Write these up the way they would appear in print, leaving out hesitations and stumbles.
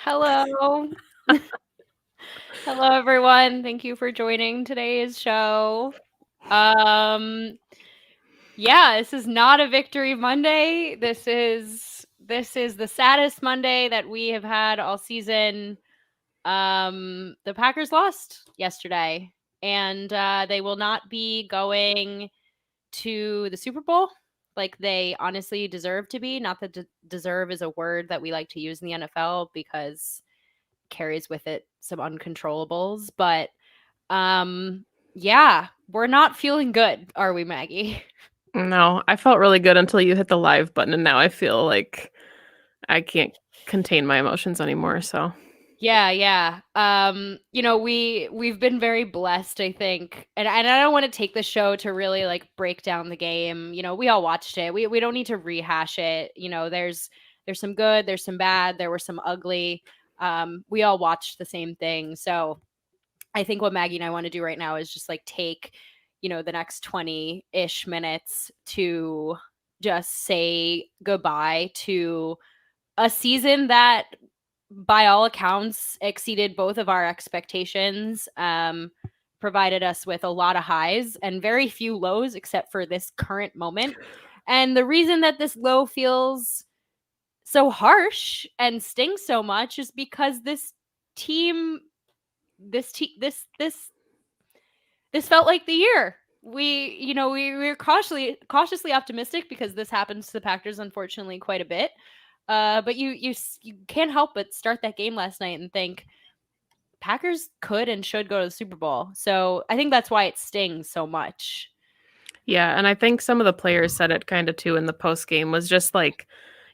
Hello. Hello, everyone. Thank you for joining today's show. Um, yeah, this is not a victory Monday. This is the saddest Monday that we have had all season. The Packers lost yesterday, and they will not be going to the Super Bowl like they honestly deserve to be. Not that deserve is a word that we like to use in the NFL because carries with it some uncontrollables, but yeah, we're not feeling good, are we, Maggie? No, I felt really good until you hit the live button, and now I feel like I can't contain my emotions anymore. So, Yeah. We've been very blessed, I think. And I don't want to take the show to really like break down the game. We all watched it. We don't need to rehash it. There's some good, there's some bad, there were some ugly. We all watched the same thing. So I think what Maggie and I want to do right now is just like take, the next 20-ish minutes to just say goodbye to a season that by all accounts exceeded both of our expectations, provided us with a lot of highs and very few lows except for this current moment. And the reason that this low feels so harsh and stings so much is because team this felt like the year. We were cautiously optimistic because this happens to the Packers unfortunately quite a bit. But you can't help but start that game last night and think Packers could and should go to the Super Bowl. So I think that's why it stings so much. yeah, and I think some of the players said it kind of too in the post game was just like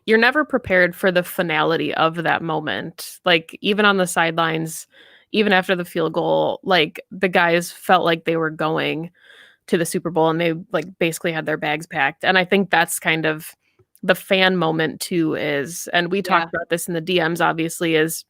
you're never prepared for the finality of that moment. Like even on the sidelines, even after the field goal, like the guys felt like they were going to the Super Bowl and they like basically had their bags packed. And I think that's kind of the fan moment too is, and we Yeah. talked about this in the DMs obviously, is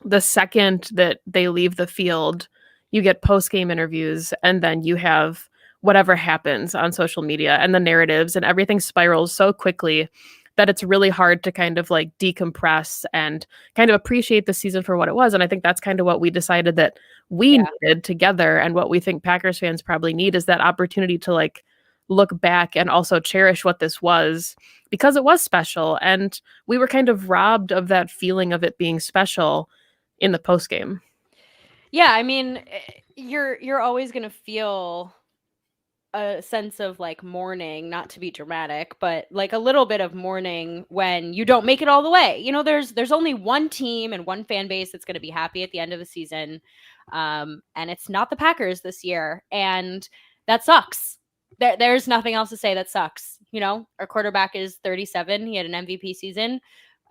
the second that they leave the field, you get post game interviews, and then you have whatever happens on social media and the narratives, and everything spirals so quickly that it's really hard to kind of like decompress and kind of appreciate the season for what it was. And I think that's kind of what we decided that we Yeah. needed together. And what we think Packers fans probably need is that opportunity to like look back and also cherish what this was because it was special. And we were kind of robbed of that feeling of it being special in the post game. Yeah, I mean, you're always going to feel a sense of like mourning, not to be dramatic, but like a little bit of mourning when you don't make it all the way. There's only one team and one fan base that's going to be happy at the end of the season. And it's not the Packers this year, and that sucks. There's nothing else to say. That sucks. Our quarterback is 37. He had an MVP season.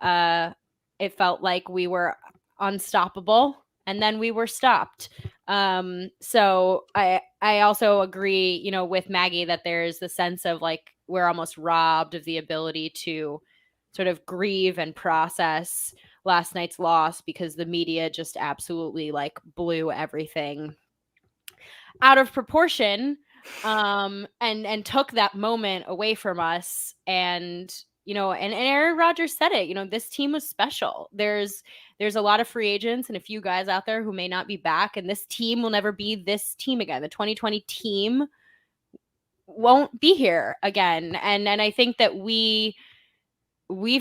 Uh, it felt like we were unstoppable, and then we were stopped. So I also agree, with Maggie that there's the sense of like we're almost robbed of the ability to sort of grieve and process last night's loss because the media just absolutely like blew everything out of proportion, and took that moment away from us. And Aaron Rodgers said it. This team was special. There's a lot of free agents and a few guys out there who may not be back, and this team will never be this team again. The 2020 team won't be here again. And I think that we've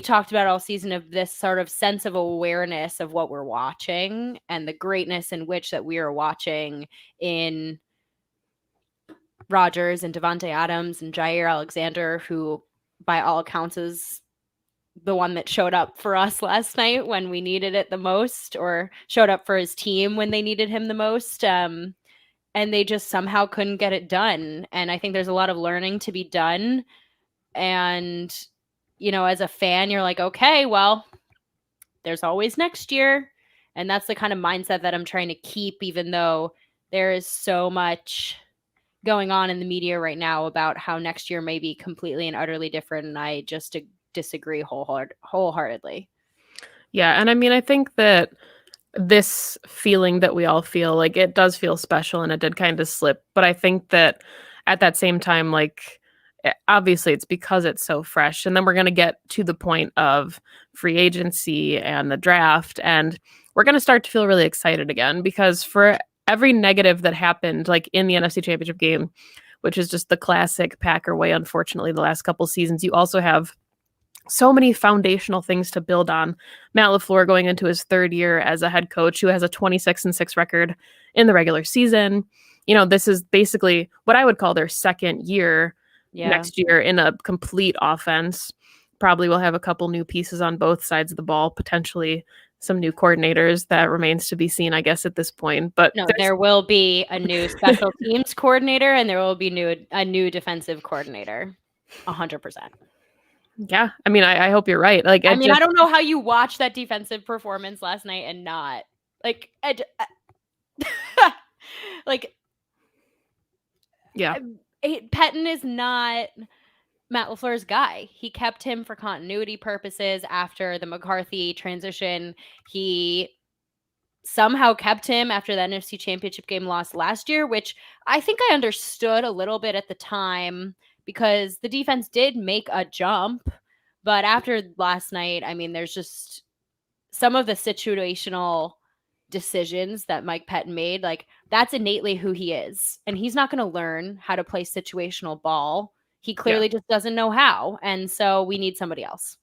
talked about all season of this sort of sense of awareness of what we're watching and the greatness in which that we are watching in Rodgers and Devontae Adams and Jair Alexander, who by all accounts is the one that showed up for us last night when we needed it the most, or showed up for his team when they needed him the most. And they just somehow couldn't get it done. And I think there's a lot of learning to be done. And, as a fan, you're like, okay, well, there's always next year. And that's the kind of mindset that I'm trying to keep, even though there is so much going on in the media right now about how next year may be completely and utterly different. And I just disagree wholeheartedly. Yeah, and I mean, I think that this feeling that we all feel, like it does feel special and it did kind of slip, but I think that at that same time, like obviously it's because it's so fresh. And then we're going to get to the point of free agency and the draft. And we're going to start to feel really excited again, because for every negative that happened, like in the NFC Championship game, which is just the classic Packer way, unfortunately, the last couple seasons, you also have so many foundational things to build on. Matt LaFleur going into his third year as a head coach, who has a 26-6 record in the regular season. This is basically what I would call their second year next year in a complete offense. Probably will have a couple new pieces on both sides of the ball, potentially some new coordinators. That remains to be seen, I guess, at this point. But no, there will be a new special teams coordinator, and there will be a new defensive coordinator. 100%. Yeah, I mean, I hope you're right. Like, I don't know how you watched that defensive performance last night and not like, like, yeah, Pettine is not Matt LaFleur's guy. He kept him for continuity purposes after the McCarthy transition. He somehow kept him after the NFC Championship game loss last year, which I think I understood a little bit at the time, because the defense did make a jump. But after last night, I mean, there's just some of the situational decisions that Mike Pettine made. Like, that's innately who he is. And he's not going to learn how to play situational ball. He clearly just doesn't know how. And so we need somebody else.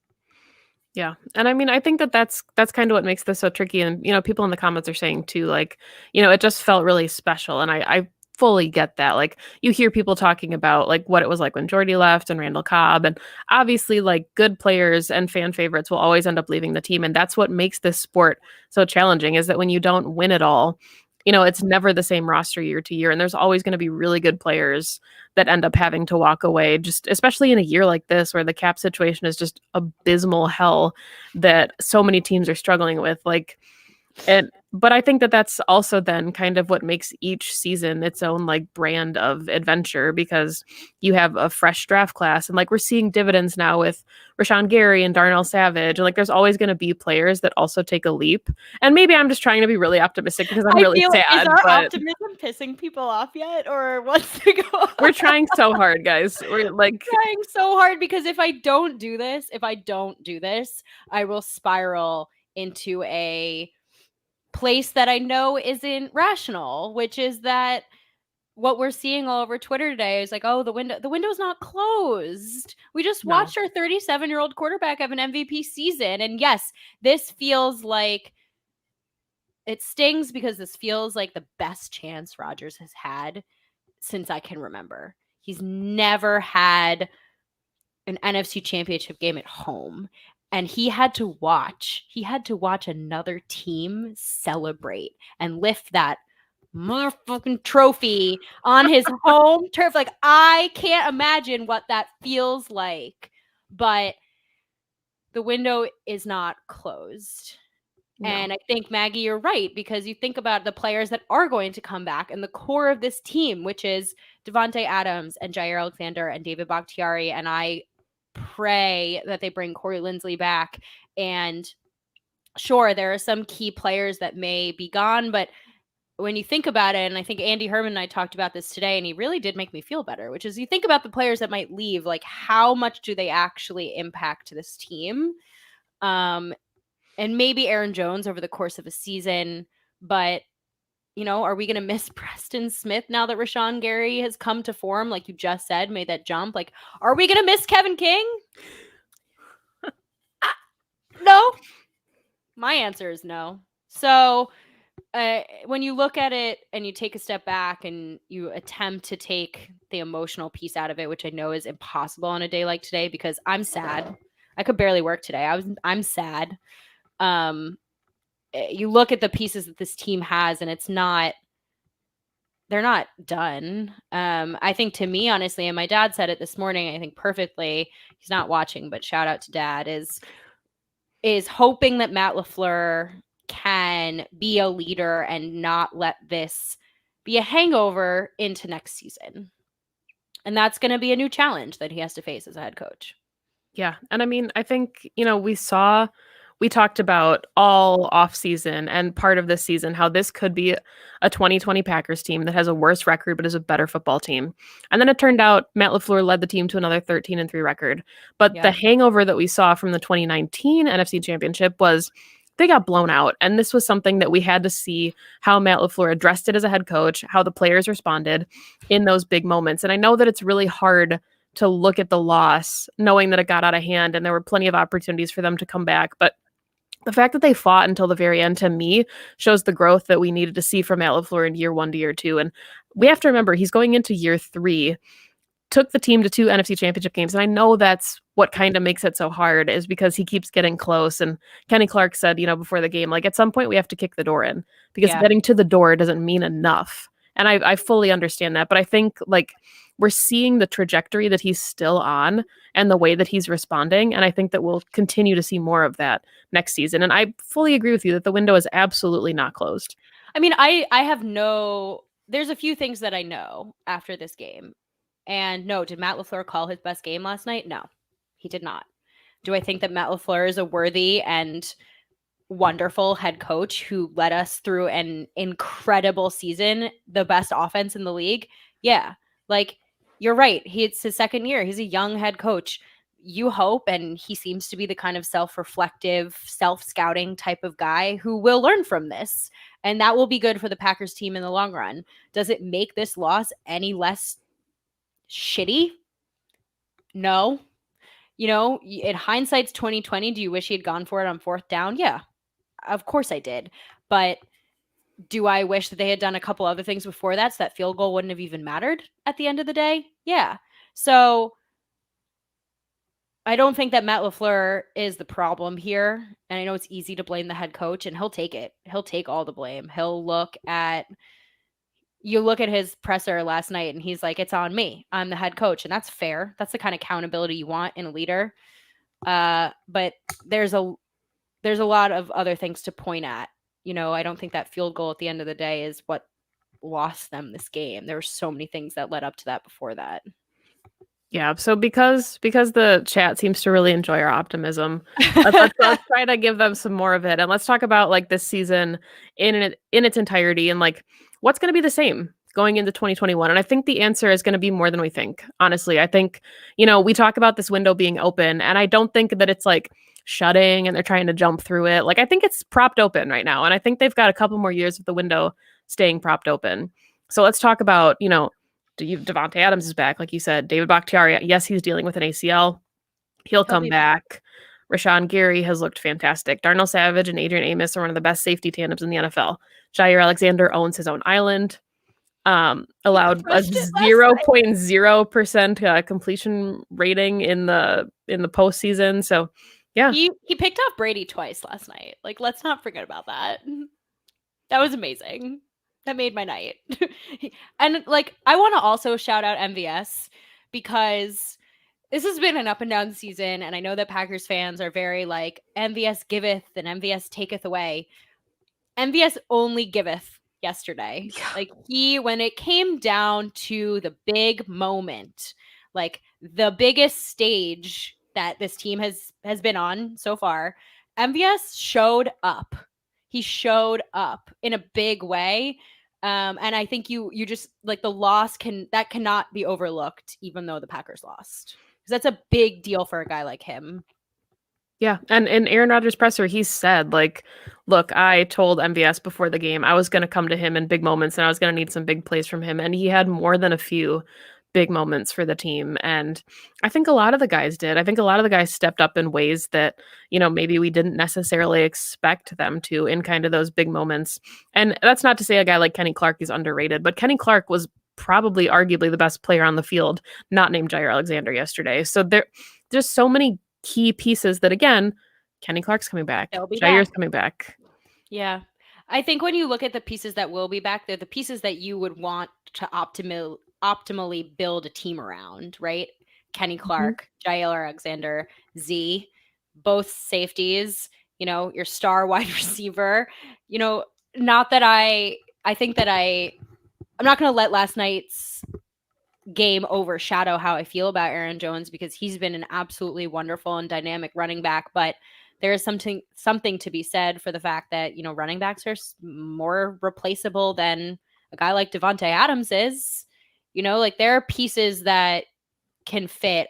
Yeah. And I mean, I think that's kind of what makes this so tricky. And, people in the comments are saying too, like, it just felt really special. And I fully get that. Like, you hear people talking about like what it was like when Jordy left and Randall Cobb. And obviously, like, good players and fan favorites will always end up leaving the team. And that's what makes this sport so challenging, is that when you don't win it all, it's never the same roster year to year. And there's always going to be really good players that end up having to walk away, just especially in a year like this where the cap situation is just abysmal hell that so many teams are struggling with. But I think that that's also then kind of what makes each season its own like brand of adventure, because you have a fresh draft class, and like we're seeing dividends now with Rashawn Gary and Darnell Savage, and like there's always going to be players that also take a leap. And maybe I'm just trying to be really optimistic because I'm really sad. Is our optimism pissing people off yet, or what's to go on? We're trying so hard, guys. We're like trying so hard, because if I don't do this, I will spiral into a place that I know isn't rational, which is that what we're seeing all over Twitter today is like, oh, the window's not closed. We just watched our 37-year-old quarterback have an MVP season. And yes, this feels like, it stings because this feels like the best chance Rodgers has had since I can remember. He's never had an NFC Championship game at home. And he had to watch another team celebrate and lift that motherfucking trophy on his home turf. Like, I can't imagine what that feels like. But the window is not closed. No. And I think, Maggie, you're right, because you think about the players that are going to come back and the core of this team, which is Devontae Adams and Jair Alexander and David Bakhtiari. And I pray that they bring Corey Linsley back. And sure, there are some key players that may be gone, but when you think about it, and I think Andy Herman and I talked about this today, and he really did make me feel better, which is, you think about the players that might leave, like, how much do they actually impact this team? And maybe Aaron Jones over the course of a season, but are we going to miss Preston Smith now that Rashawn Gary has come to form, like you just said, made that jump? Like, are we going to miss Kevin King? No. My answer is no. So when you look at it and you take a step back and you attempt to take the emotional piece out of it, which I know is impossible on a day like today, because I'm sad. I could barely work today. I'm sad. You look at the pieces that this team has, and they're not done. I think, to me, honestly, and my dad said it this morning, I think perfectly, he's not watching, but shout out to Dad, is hoping that Matt LaFleur can be a leader and not let this be a hangover into next season. And that's going to be a new challenge that he has to face as a head coach. Yeah. And I mean, I think, we saw we talked about all offseason and part of this season how this could be a 2020 Packers team that has a worse record but is a better football team. And then it turned out Matt LaFleur led the team to another 13-3 record. But the hangover that we saw from the 2019 NFC Championship was they got blown out. And this was something that we had to see how Matt LaFleur addressed it as a head coach, how the players responded in those big moments. And I know that it's really hard to look at the loss knowing that it got out of hand and there were plenty of opportunities for them to come back. But the fact that they fought until the very end, to me, shows the growth that we needed to see from Matt LaFleur in year 1 to year 2. And we have to remember, he's going into year 3, took the team to 2 NFC Championship games. And I know that's what kind of makes it so hard, is because he keeps getting close. And Kenny Clark said, before the game, like, at some point we have to kick the door in, because getting to the door doesn't mean enough. And I fully understand that. But I think, like, we're seeing the trajectory that he's still on and the way that he's responding. And I think that we'll continue to see more of that next season. And I fully agree with you that the window is absolutely not closed. I mean, there's a few things that I know after this game. And no, did Matt LaFleur call his best game last night? No, he did not. Do I think that Matt LaFleur is a worthy and wonderful head coach who led us through an incredible season, the best offense in the league? Yeah. Like, you're right. It's his second year. He's a young head coach. You hope, and he seems to be the kind of self-reflective, self-scouting type of guy who will learn from this. And that will be good for the Packers team in the long run. Does it make this loss any less shitty? No. In hindsight's 2020, do you wish he had gone for it on 4th down? Yeah, of course I did. But do I wish that they had done a couple other things before that so that field goal wouldn't have even mattered at the end of the day? Yeah. So I don't think that Matt LaFleur is the problem here. And I know it's easy to blame the head coach, and he'll take it. He'll take all the blame. You look at his presser last night and he's like, it's on me. I'm the head coach. And that's fair. That's the kind of accountability you want in a leader. But there's a lot of other things to point at. I don't think that field goal at the end of the day is what lost them this game. There were so many things that led up to that before that. Yeah, so because the chat seems to really enjoy our optimism, let's try to give them some more of it. And let's talk about, like, this season in its entirety and, like, what's going to be the same going into 2021. And I think the answer is going to be more than we think. Honestly, I think, we talk about this window being open, and I don't think that it's like shutting and they're trying to jump through it. Like, I think it's propped open right now. And I think they've got a couple more years of the window staying propped open. So let's talk about, Devontae Adams is back, like you said. David Bakhtiari, yes, he's dealing with an ACL. He'll come back. Rashawn Gary has looked fantastic. Darnell Savage and Adrian Amos are one of the best safety tandems in the NFL. Jair Alexander owns his own island. Allowed a 0.0% completion rating in the postseason. So, yeah. He picked off Brady twice last night. Like, let's not forget about that. That was amazing. That made my night. And, like, I want to also shout out MVS, because this has been an up and down season. And I know that Packers fans are very like, MVS giveth and MVS taketh away. MVS only giveth yesterday. Yeah. Like, when it came down to the big moment, like the biggest stage that this team has been on so far, MVS showed up. He showed up in a big way. And I think you just, like, the loss cannot be overlooked, even though the Packers lost, because that's a big deal for a guy like him. Yeah. And in Aaron Rodgers' presser, he said, like, look, I told MVS before the game I was going to come to him in big moments and I was going to need some big plays from him. And he had more than a few big moments for the team. And I think a lot of the guys did. I think a lot of the guys stepped up in ways that, maybe we didn't necessarily expect them to in kind of those big moments. And that's not to say a guy like Kenny Clark is underrated, but Kenny Clark was probably arguably the best player on the field, not named Jair Alexander yesterday. So there's so many key pieces that, again, Kenny Clark's coming back. Jair's coming back. Yeah. I think when you look at the pieces that will be back, they're the pieces that you would want to optimally build a team around, right? Kenny Clark, Jair Alexander, Z, both safeties, your star wide receiver, not that I think that I'm not going to let last night's game overshadow how I feel about Aaron Jones, because he's been an absolutely wonderful and dynamic running back, but there is something to be said for the fact that, running backs are more replaceable than a guy like Davante Adams is. Like there are pieces that can fit.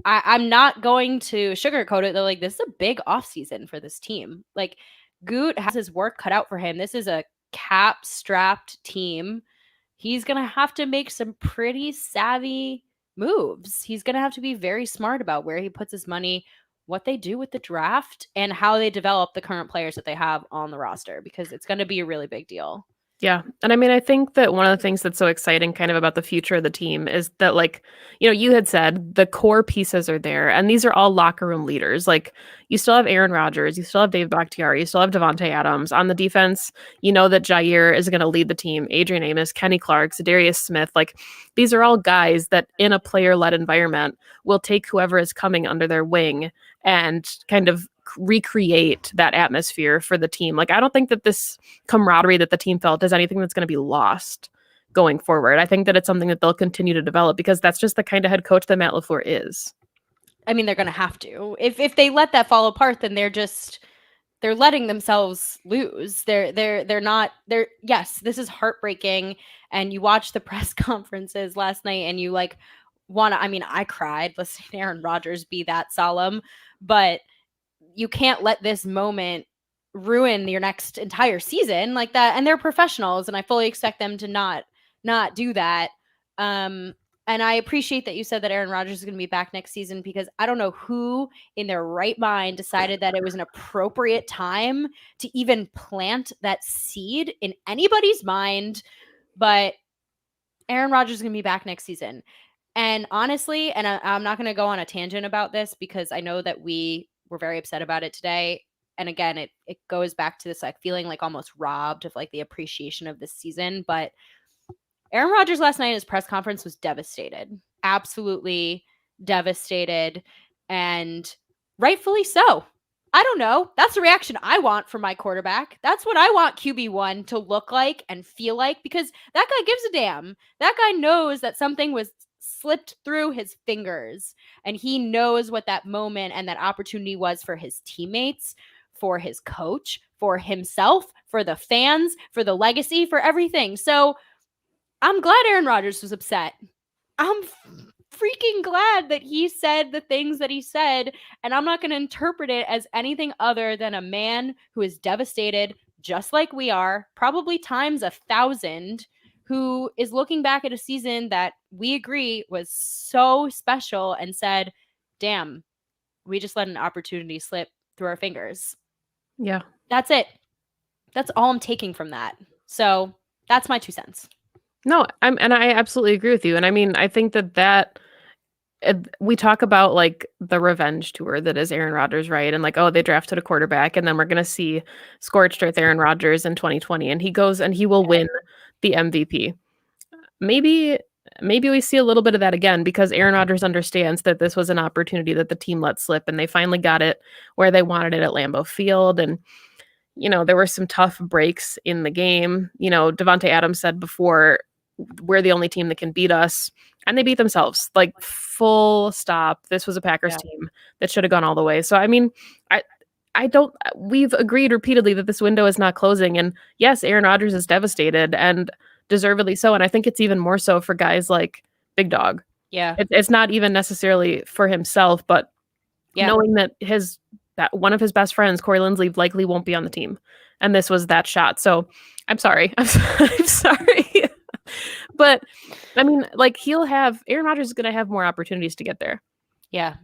I'm not going to sugarcoat it though. Like this is a big offseason for this team. Like Goot has his work cut out for him. This is a cap strapped team. He's going to have to make some pretty savvy moves. He's going to have to be very smart about where he puts his money, what they do with the draft, and how they develop the current players that they have on the roster, because it's going to be a really big deal. Yeah. And I mean, I think that one of the things that's so exciting kind of about the future of the team is that, like, you had said the core pieces are there, and these are all locker room leaders. Like, you still have Aaron Rodgers, you still have Dave Bakhtiari, you still have Davante Adams. On the defense, that Jair is going to lead the team, Adrian Amos, Kenny Clark, Zadarius Smith. Like, these are all guys that in a player-led environment will take whoever is coming under their wing and kind of recreate that atmosphere for the team. Like, I don't think that this camaraderie that the team felt is anything that's going to be lost going forward. I think that it's something that they'll continue to develop, because that's just the kind of head coach that Matt LaFleur is. I mean, they're going to have to. If they let that fall apart, then they're letting themselves lose. Yes, this is heartbreaking. And you watch the press conferences last night and you I cried listening to Aaron Rodgers be that solemn, but you can't let this moment ruin your next entire season like that. And they're professionals, and I fully expect them to not do that. And I appreciate that you said that Aaron Rodgers is going to be back next season, because I don't know who in their right mind decided that it was an appropriate time to even plant that seed in anybody's mind. But Aaron Rodgers is going to be back next season. And honestly, and I'm not going to go on a tangent about this, because I know that we were very upset about it today. And again, it goes back to this like feeling like almost robbed of like the appreciation of this season. But Aaron Rodgers last night in his press conference was devastated, absolutely devastated, and rightfully so. I don't know. That's the reaction I want from my quarterback. That's what I want QB1 to look like and feel like, because that guy gives a damn. That guy knows that something was slipped through his fingers, and he knows what that moment and that opportunity was for his teammates, for his coach, for himself, for the fans, for the legacy, for everything. So I'm glad Aaron Rodgers was upset. I'm freaking glad that he said the things that he said, and I'm not going to interpret it as anything other than a man who is devastated, just like we are, probably times 1,000, who is looking back at a season that we agree was so special and said, damn, we just let an opportunity slip through our fingers. Yeah. That's it. That's all I'm taking from that. So that's my 2 cents. No, I absolutely agree with you. And I mean, I think that we talk about like the revenge tour that is Aaron Rodgers, right? And like, oh, they drafted a quarterback, and then we're going to see scorched earth Aaron Rodgers in 2020, and he goes and he will win the MVP. Maybe we see a little bit of that again, because Aaron Rodgers understands that this was an opportunity that the team let slip, and they finally got it where they wanted it at Lambeau Field. And there were some tough breaks in the game. Davante Adams said before, we're the only team that can beat us, and they beat themselves, like full stop. This was a Packers team that should have gone all the way. So, I mean, we've agreed repeatedly that this window is not closing. And yes, Aaron Rodgers is devastated, and deservedly so. And I think it's even more so for guys like Big Dog. Yeah. It's not even necessarily for himself, but knowing that that one of his best friends, Corey Linsley, likely won't be on the team. And this was that shot. So I'm sorry. I'm sorry. But I mean, like, Aaron Rodgers is going to have more opportunities to get there. Yeah.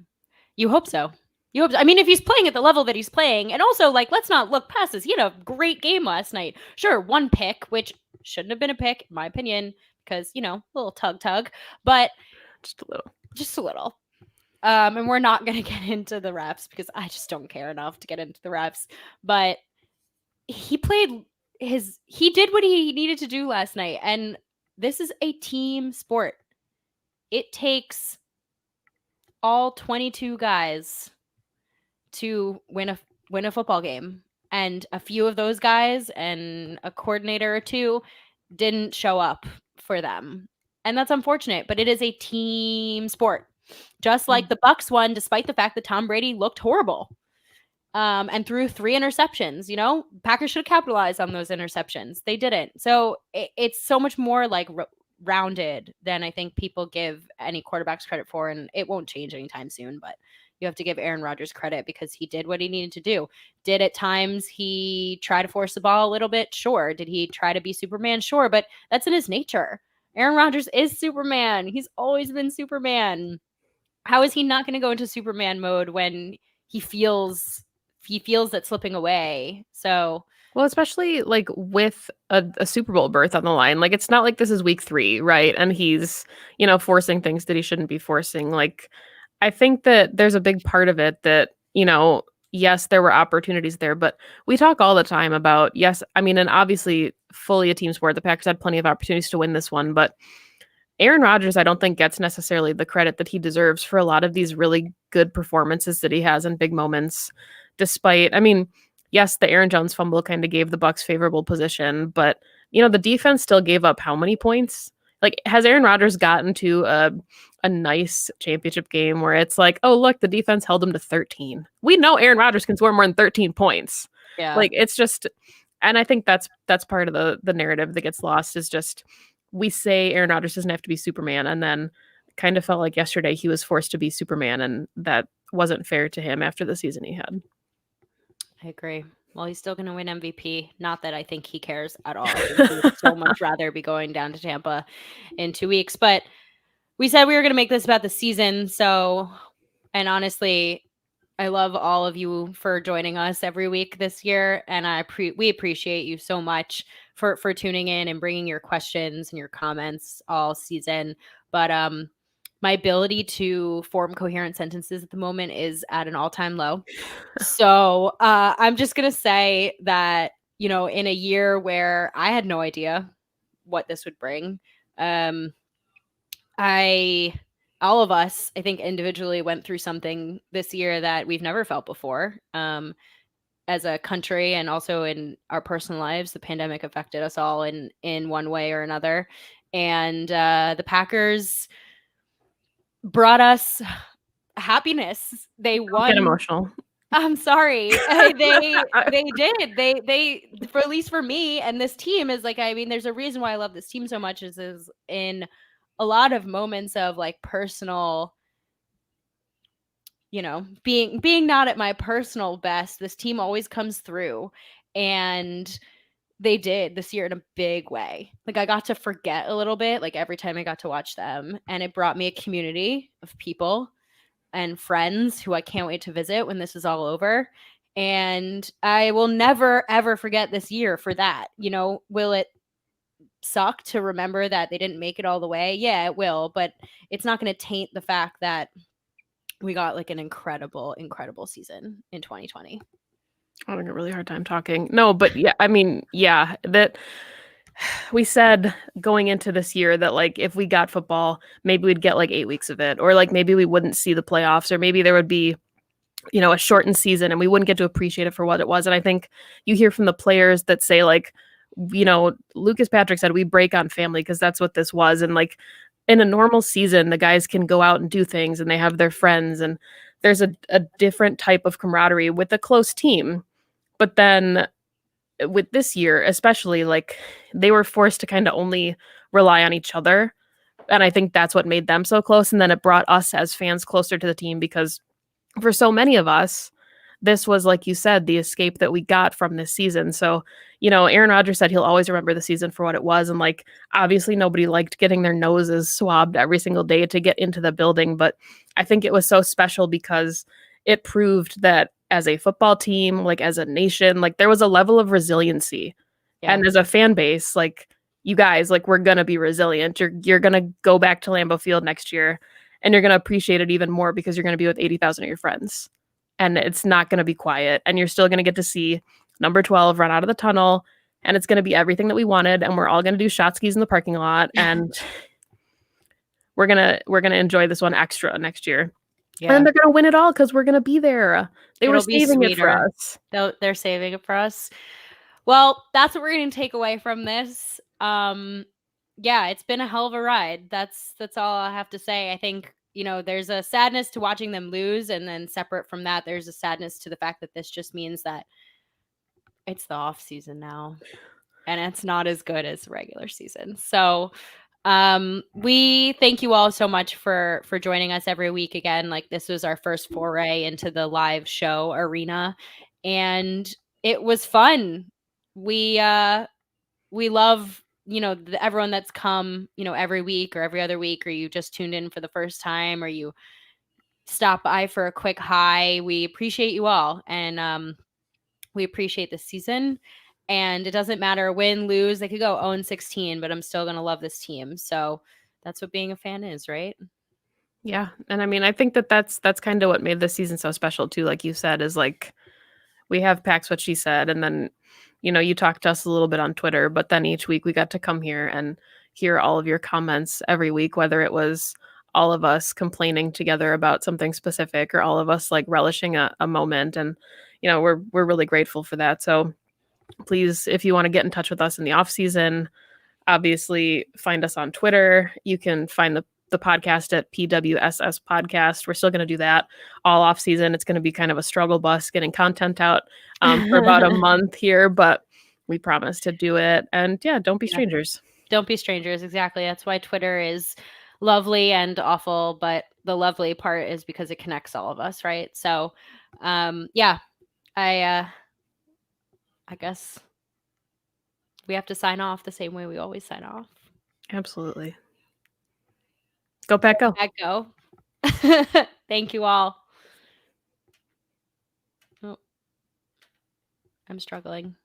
You hope so. I mean, if he's playing at the level that he's playing, and also, like, let's not look past this. He had a great game last night. Sure, 1 pick, which shouldn't have been a pick, in my opinion, because, a little tug, but just a little. And we're not going to get into the refs, because I just don't care enough to get into the refs. But he did what he needed to do last night. And this is a team sport. It takes all 22 guys to win a football game. And a few of those guys and a coordinator or two didn't show up for them. And that's unfortunate, but it is a team sport. Just like the Bucs won, despite the fact that Tom Brady looked horrible. and threw 3 interceptions. Packers should have capitalized on those interceptions. They didn't. So it's so much more like rounded than I think people give any quarterbacks credit for, and it won't change anytime soon. But you have to give Aaron Rodgers credit because he did what he needed to do. Did at times he try to force the ball a little bit? Sure. Did he try to be Superman? Sure. But that's in his nature. Aaron Rodgers is Superman. He's always been Superman. How is he not going to go into Superman mode when he feels that slipping away? So, well, especially like with a Super Bowl berth on the line. Like it's not like this is week 3, right? And he's, forcing things that he shouldn't be forcing. Like I think that there's a big part of it that, yes, there were opportunities there, but we talk all the time about, yes, I mean, and obviously fully a team sport. The Packers had plenty of opportunities to win this one, but Aaron Rodgers, I don't think gets necessarily the credit that he deserves for a lot of these really good performances that he has in big moments. Despite, I mean, yes, the Aaron Jones fumble kind of gave the Bucs favorable position, but the defense still gave up how many points? Like, has Aaron Rodgers gotten to a nice championship game where it's like, oh, look, the defense held him to 13. We know Aaron Rodgers can score more than 13 points. yeah. Like, it's just, and I think that's part of the narrative that gets lost is just, we say Aaron Rodgers doesn't have to be Superman, and then kind of felt like yesterday he was forced to be Superman, and that wasn't fair to him after the season he had. I agree. Well, he's still going to win MVP. Not that I think he cares at all. I think he would so much rather be going down to Tampa in 2 weeks. But we said we were going to make this about the season. So, and honestly, I love all of you for joining us every week this year, and we appreciate you so much for tuning in and bringing your questions and your comments all season. But my ability to form coherent sentences at the moment is at an all-time low. So I'm just gonna say that in a year where I had no idea what this would bring, all of us, I think, individually went through something this year that we've never felt before. As a country and also in our personal lives, the pandemic affected us all in one way or another. And the Packers brought us happiness. They won. Get emotional. I'm sorry. They did. They for at least for me and this team is like, I mean, there's a reason why I love this team so much is in a lot of moments of like personal, being not at my personal best, this team always comes through. And they did this year in a big way. Like I got to forget a little bit, like every time I got to watch them, and it brought me a community of people and friends who I can't wait to visit when this is all over. And I will never, ever forget this year for that. Will it suck to remember that they didn't make it all the way? Yeah, it will. But it's not going to taint the fact that we got like an incredible, incredible season in 2020. I'm having a really hard time talking. No, but yeah, I mean, yeah, that we said going into this year that like if we got football, maybe we'd get like 8 weeks of it, or like maybe we wouldn't see the playoffs, or maybe there would be, a shortened season and we wouldn't get to appreciate it for what it was. And I think you hear from the players that say like, Lucas Patrick said we break on family because that's what this was. And like in a normal season, the guys can go out and do things and they have their friends and there's a different type of camaraderie with a close team. But then with this year, especially, like they were forced to kind of only rely on each other. And I think that's what made them so close. And then it brought us as fans closer to the team because for so many of us, this was, like you said, the escape that we got from this season. So, Aaron Rodgers said he'll always remember the season for what it was. And like, obviously nobody liked getting their noses swabbed every single day to get into the building. But I think it was so special because it proved that as a football team, like as a nation, like there was a level of resiliency. Yeah. And as a fan base, like you guys, like we're going to be resilient. You're going to go back to Lambeau Field next year and you're going to appreciate it even more because you're going to be with 80,000 of your friends. And it's not going to be quiet. And you're still going to get to see number 12 run out of the tunnel. And it's going to be everything that we wanted. And we're all going to do shot skis in the parking lot. And we're going to enjoy this one extra next year. Yeah. And they're going to win it all because we're going to be there. It'll were saving it for us. They're saving it for us. Well, that's what we're going to take away from this. Yeah, it's been a hell of a ride. That's all I have to say. I think there's a sadness to watching them lose, and then separate from that, there's a sadness to the fact that this just means that it's the off season now, and it's not as good as the regular season. So we thank you all so much for joining us every week again. Like, this was our first foray into the live show arena, and it was fun. We love everyone that's come every week or every other week, or you just tuned in for the first time, or you stop by for a quick hi. We appreciate you all, and we appreciate this season. And it doesn't matter win, lose. They could go 0-16, but I'm still going to love this team. So that's what being a fan is, right? Yeah. And I mean, I think that's kind of what made this season so special too. Like you said, is like, we have Pax What She Said, and then, you talked to us a little bit on Twitter, but then each week we got to come here and hear all of your comments every week, whether it was all of us complaining together about something specific or all of us like relishing a moment. And, we're really grateful for that. So please, if you want to get in touch with us in the off season, obviously find us on Twitter. You can find the podcast at PWSS Podcast. We're still going to do that all off season. It's going to be kind of a struggle bus getting content out for about a month here, but we promise to do it. And yeah, don't be strangers. Don't be strangers. Exactly. That's why Twitter is lovely and awful, but the lovely part is because it connects all of us, right? So yeah, I guess we have to sign off the same way we always sign off. Absolutely. Go Pack, go. Pack, go. Thank you all. Oh, I'm struggling.